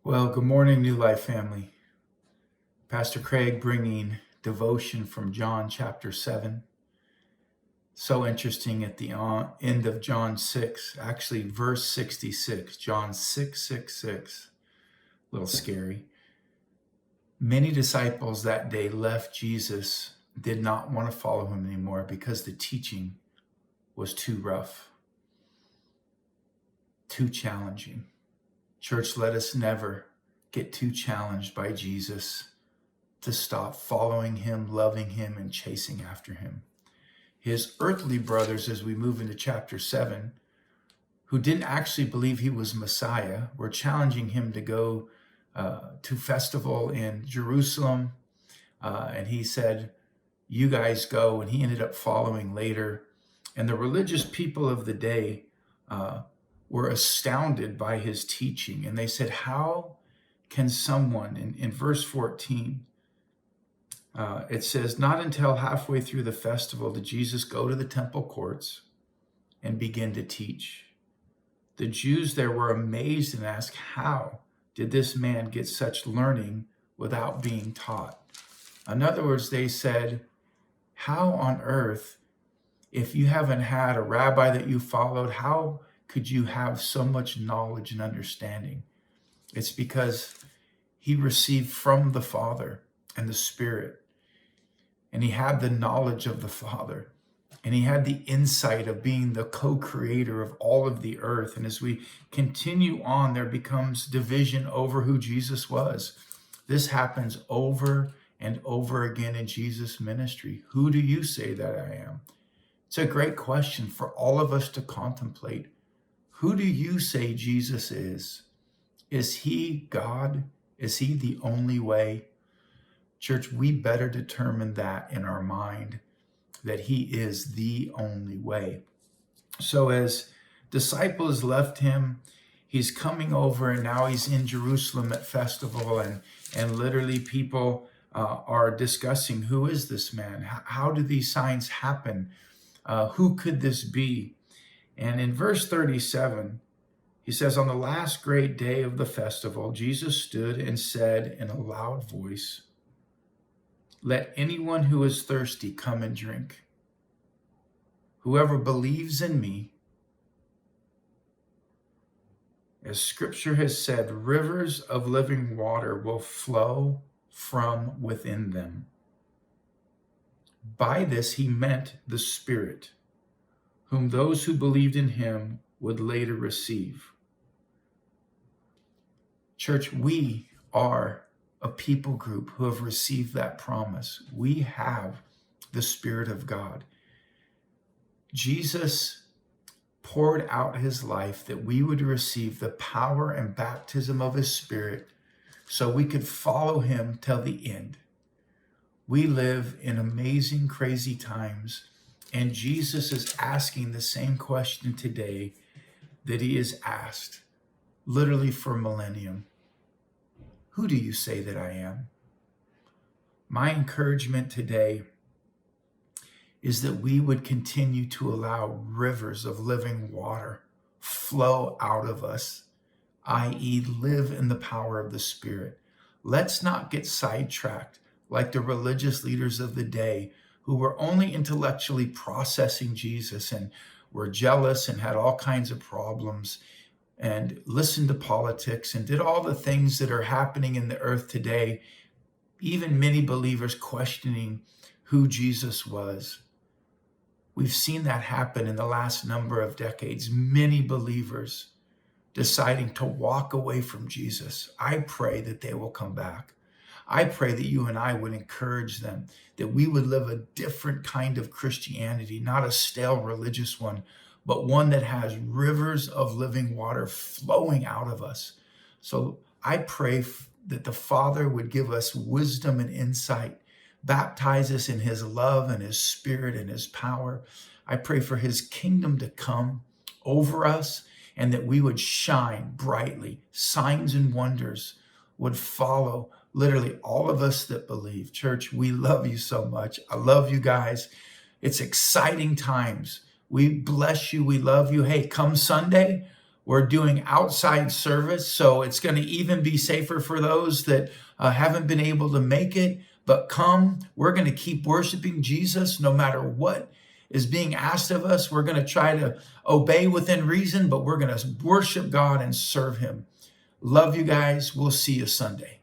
Well, good morning, New Life family. Pastor Craig bringing devotion from John chapter 7. So interesting at the end of John 6, actually verse 66, John 6:66. A little scary. Many disciples that day left Jesus, did not want to follow him anymore because the teaching was too rough, too challenging. Church, let us never get too challenged by Jesus to stop following him, loving him, and chasing after him. His earthly brothers, as we move into chapter 7, who didn't actually believe he was Messiah, were challenging him to go to festival in Jerusalem. And he said, you guys go. And he ended up following later. And the religious people of the day were astounded by his teaching. And they said, how can someone, in verse 14, it says, not until halfway through the festival did Jesus go to the temple courts and begin to teach. The Jews there were amazed and asked, how did this man get such learning without being taught? In other words, they said, how on earth, if you haven't had a rabbi that you followed, how could you have so much knowledge and understanding? It's because he received from the Father and the Spirit. And he had the knowledge of the Father. And he had the insight of being the co-creator of all of the earth. And as we continue on, there becomes division over who Jesus was. This happens over and over again in Jesus' ministry. Who do you say that I am? It's a great question for all of us to contemplate. Who do you say Jesus is? Is he God? Is he the only way? Church, we better determine that in our mind, that he is the only way. So as disciples left him, he's coming over, and now he's in Jerusalem at festival, and literally people are discussing, who is this man? How do these signs happen? Who could this be? And in verse 37, he says, on the last great day of the festival, Jesus stood and said in a loud voice, let anyone who is thirsty come and drink. Whoever believes in me, as scripture has said, rivers of living water will flow from within them. By this he meant the Spirit, whom those who believed in him would later receive. Church, we are a people group who have received that promise. We have the Spirit of God. Jesus poured out his life that we would receive the power and baptism of his Spirit so we could follow him till the end. We live in amazing, crazy times, and Jesus is asking the same question today that he has asked literally for millennium. Who do you say that I am? My encouragement today is that we would continue to allow rivers of living water flow out of us, i.e., live in the power of the Spirit. Let's not get sidetracked like the religious leaders of the day who were only intellectually processing Jesus and were jealous and had all kinds of problems and listened to politics and did all the things that are happening in the earth today, even many believers questioning who Jesus was. We've seen that happen in the last number of decades, many believers deciding to walk away from Jesus. I pray that they will come back. I pray that you and I would encourage them, that we would live a different kind of Christianity, not a stale religious one, but one that has rivers of living water flowing out of us. So I pray that the Father would give us wisdom and insight, baptize us in his love and his Spirit and his power. I pray for his kingdom to come over us and that we would shine brightly. Signs and wonders would follow literally all of us that believe. Church, we love you so much. I love you guys. It's exciting times. We bless you. We love you. Hey, come Sunday, We're doing outside service, so it's going to even be safer for those that haven't been able to make it. But come, we're going to keep worshiping Jesus no matter what is being asked of us. We're going to try to obey within reason, but we're going to worship God and serve him. Love you guys. We'll see you Sunday.